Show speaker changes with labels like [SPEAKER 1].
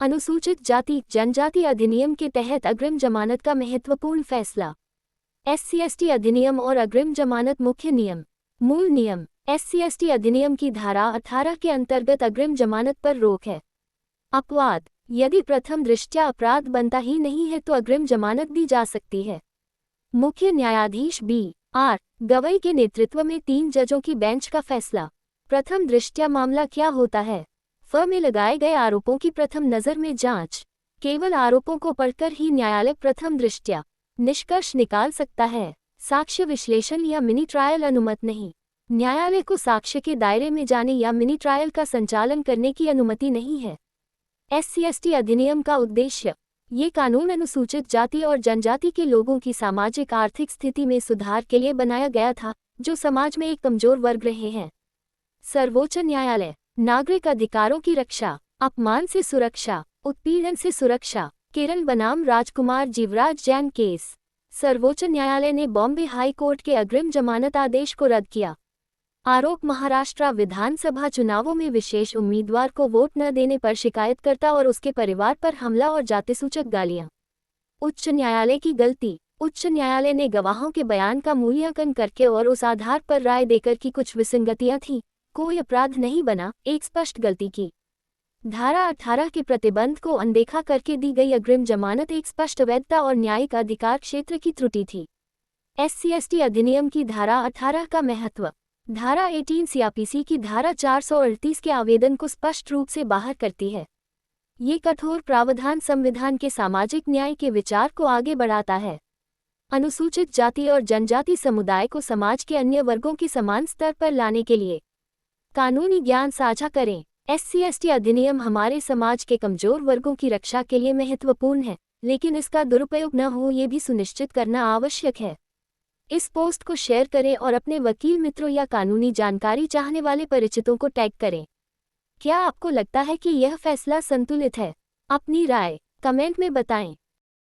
[SPEAKER 1] अनुसूचित जाति जनजाति अधिनियम के तहत अग्रिम जमानत का महत्वपूर्ण फैसला। SC/ST अधिनियम और अग्रिम जमानत मुख्य नियम। मूल नियम। SC/ST अधिनियम की धारा 18 के अंतर्गत अग्रिम जमानत पर रोक है। अपवाद: यदि प्रथम दृष्टया अपराध बनता ही नहीं है तो अग्रिम जमानत दी जा सकती है। मुख्य न्यायाधीश B.R. गवई के नेतृत्व में 3 जजों की बेंच का फैसला। प्रथम दृष्टया मामला क्या होता है? में लगाए गए आरोपों की प्रथम नज़र में जांच। केवल आरोपों को पढ़कर ही न्यायालय प्रथम दृष्टया निष्कर्ष निकाल सकता है। साक्ष्य विश्लेषण या मिनी ट्रायल अनुमत नहीं। न्यायालय को साक्ष्य के दायरे में जाने या मिनी ट्रायल का संचालन करने की अनुमति नहीं है। SC/ST अधिनियम का उद्देश्य। ये कानून अनुसूचित जाति और जनजाति के लोगों की सामाजिक आर्थिक स्थिति में सुधार के लिए बनाया गया था, जो समाज में एक कमजोर वर्ग रहे हैं। सर्वोच्च न्यायालय। नागरिक अधिकारों की रक्षा, अपमान से सुरक्षा, उत्पीड़न से सुरक्षा। केरल बनाम राजकुमार जीवराज जैन केस। सर्वोच्च न्यायालय ने बॉम्बे हाई कोर्ट के अग्रिम जमानत आदेश को रद्द किया। आरोप: महाराष्ट्र विधानसभा चुनावों में विशेष उम्मीदवार को वोट न देने पर शिकायतकर्ता और उसके परिवार पर हमला और जातिसूचक गालियां। उच्च न्यायालय की गलती। उच्च न्यायालय ने गवाहों के बयान का मूल्यांकन करके और उस आधार पर राय देकर कि कुछ विसंगतियां थीं, कोई अपराध नहीं बना, एक स्पष्ट गलती की। धारा 18 के प्रतिबंध को अनदेखा करके दी गई अग्रिम जमानत एक स्पष्ट वैधता और न्यायिक अधिकार क्षेत्र की त्रुटि थी। SC/ST अधिनियम की धारा 18 का महत्व। धारा 18 CRPC की धारा 438 के आवेदन को स्पष्ट रूप से बाहर करती है। ये कठोर प्रावधान संविधान के सामाजिक न्याय के विचार को आगे बढ़ाता है। अनुसूचित जाति और जनजाति समुदाय को समाज के अन्य वर्गों के समान स्तर पर लाने के लिए कानूनी ज्ञान साझा करें। SC/ST अधिनियम हमारे समाज के कमजोर वर्गों की रक्षा के लिए महत्वपूर्ण है, लेकिन इसका दुरुपयोग न हो ये भी सुनिश्चित करना आवश्यक है। इस पोस्ट को शेयर करें और अपने वकील मित्रों या कानूनी जानकारी चाहने वाले परिचितों को टैग करें। क्या आपको लगता है कि यह फैसला संतुलित है? अपनी राय कमेंट में बताएं।